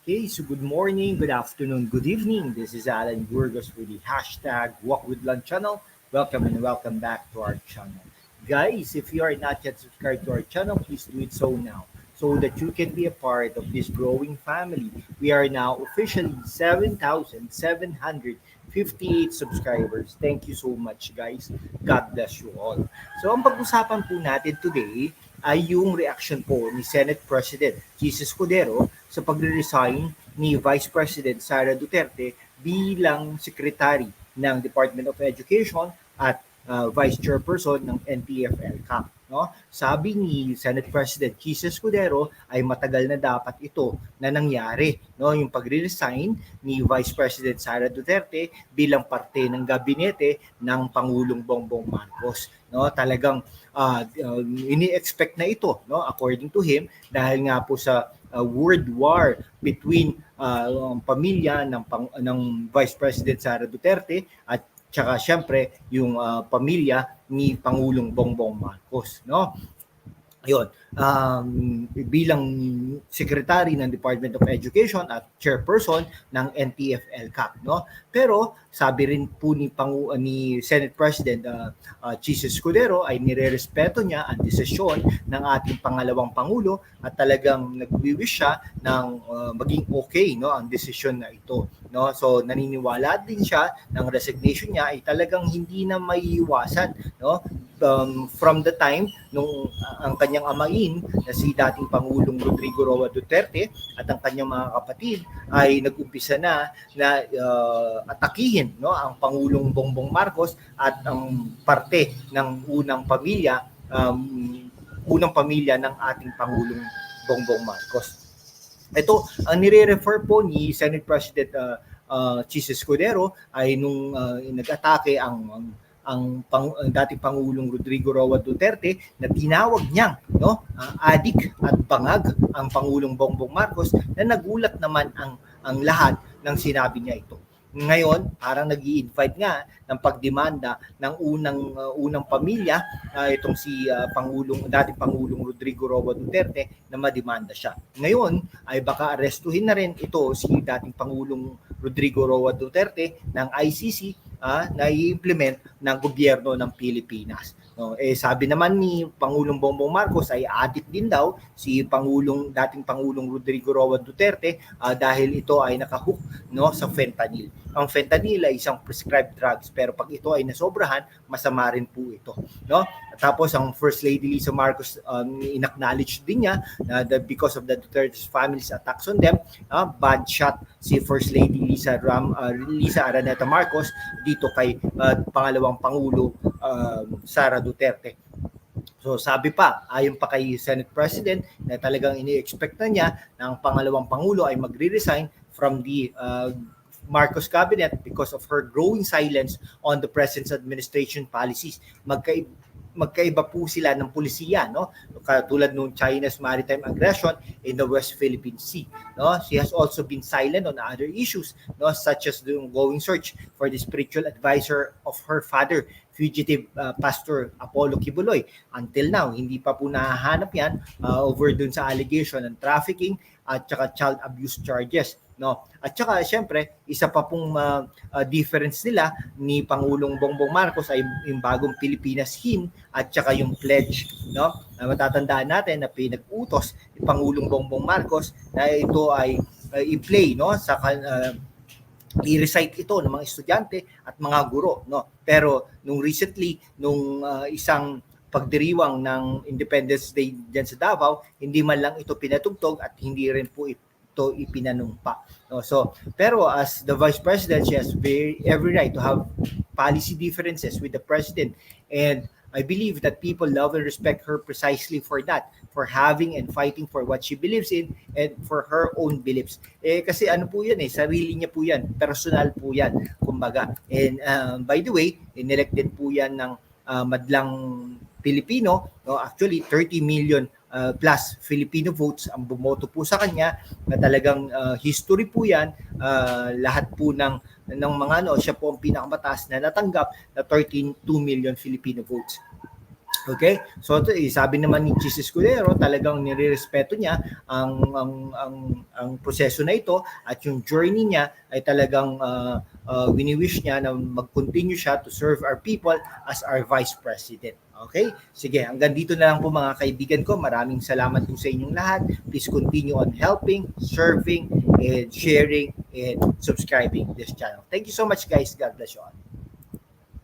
Okay, so good morning, good afternoon, good evening. This is Alan Burgos with the hashtag Walk with Lunch channel. Welcome and welcome back to our channel. Guys, if you are not yet subscribed to our channel, please do it so now so that you can be a part of this growing family. We are now officially 7,758 subscribers. Thank you so much, guys. God bless you all. So, ang pag-usapan po natin today ay yung reaction po ni Senate President Jesus Cudero sa pagre-resign ni Vice President Sara Duterte bilang Secretary ng Department of Education at Vice Chairperson ng NTF-ELCAC. No? Sabi ni Senate President Jesus Cudero ay matagal na dapat ito na nangyari, no? Yung pagre-resign ni Vice President Sara Duterte bilang parte ng gabinete ng Pangulong Bongbong Marcos. No? Talagang ini-expect na ito, no? According to him, dahil nga po sa world war between pamilya ng Vice President Sara Duterte at tsaka syempre yung pamilya ni Pangulong Bongbong Marcos, no? Yun, bilang Secretary ng Department of Education at Chairperson ng NTF-ELCAC, no? Pero sabi rin po ni Senate President Jesus Cudero ay nirerespeto niya ang desisyon ng ating pangalawang pangulo at talagang nagwi-wish siya ng maging okay, no, ang desisyon na ito, no? So naniniwala din siya ng resignation niya ay talagang hindi na maiiwasan, no? From the time nung ang kanyang amain na si dating Pangulong Rodrigo Roa Duterte at ang kanyang mga kapatid ay nag-umpisa na atakihin, no, ang Pangulong Bongbong Marcos at ang parte ng unang pamilya ng ating Pangulong Bongbong Marcos. Ito ang nire-refer po ni Senate President Jesus Cudero ay nung nag-atake ang dating Pangulong Rodrigo Roa Duterte na tinawag niyang, no, adik at bangag ang Pangulong Bongbong Marcos, na nagulat naman ang lahat ng sinabi niya ito. Ngayon, parang nag-i-invite nga ng pagdemanda ng unang pamilya, itong si dating Pangulong Rodrigo Roa Duterte, na mademanda siya. Ngayon, ay baka arestuhin na rin ito si dating Pangulong Rodrigo Roa Duterte ng ICC na i-implement ng gobyerno ng Pilipinas. No, sabi naman ni Pangulong Bongbong Marcos ay addict din daw si dating Pangulong Rodrigo Roa Duterte dahil ito ay nakahook, no, sa fentanyl. Ang fentanyl ay isang prescribed drugs, pero pag ito ay nasobrahan, masama rin po ito, no? Tapos ang First Lady Lisa Marcos inacknowledge din niya na because of the Duterte's family's attacks on them, bad shot si First Lady Lisa Araneta Marcos dito kay pangalawang Pangulo Sara Duterte. So sabi pa, ayon pa kay Senate President, na talagang ini-expect na niya na ang pangalawang Pangulo ay magre-resign from the Marcos cabinet because of her growing silence on the President's administration policies. Magkaiba po sila ng pulisiya, no? Katulad nung China's maritime aggression in the West Philippine Sea, no? She has also been silent on other issues, no, such as the ongoing search for the spiritual advisor of her father, fugitive Pastor Apollo Kibuloy. Until now, hindi pa po nahahanap yan over dun sa allegation ng trafficking at saka child abuse charges, no? At saka syempre, isa pa pong difference nila ni Pangulong Bongbong Marcos ay yung bagong Pilipinas hymn at saka yung pledge, no? Matatandaan natin na pinag-utos ni Pangulong Bongbong Marcos na ito ay i-play, no, sa i-recite ito ng mga estudyante at mga guro, no? Pero nung recently, nung isang pagdiriwang ng Independence Day diyan sa Davao, hindi man lang ito pinatugtog at hindi rin po ito ipinanumpa, no? So, pero as the Vice President, she has every right to have policy differences with the President, and I believe that people love and respect her precisely for that, for having and fighting for what she believes in and for her own beliefs. Kasi ano po yan, sarili niya po yan, personal po yan, kumbaga. And by the way, inelected po yan ng madlang Pilipino, no? Actually 30 million plus Filipino votes ang bumoto po sa kanya, na talagang history po yan, lahat po ng mga siya po ang pinakamataas na natanggap na 2 million Filipino votes. Okay? So sabi naman ni Chis Escudero, talagang nirerespeto niya ang proseso na ito at yung journey niya ay talagang wini-wish niya na mag-continue siya to serve our people as our Vice President. Okay? Sige, hanggang dito na lang po mga kaibigan ko. Maraming salamat po sa inyong lahat. Please continue on helping, serving, and sharing, and subscribing this channel. Thank you so much guys. God bless you all.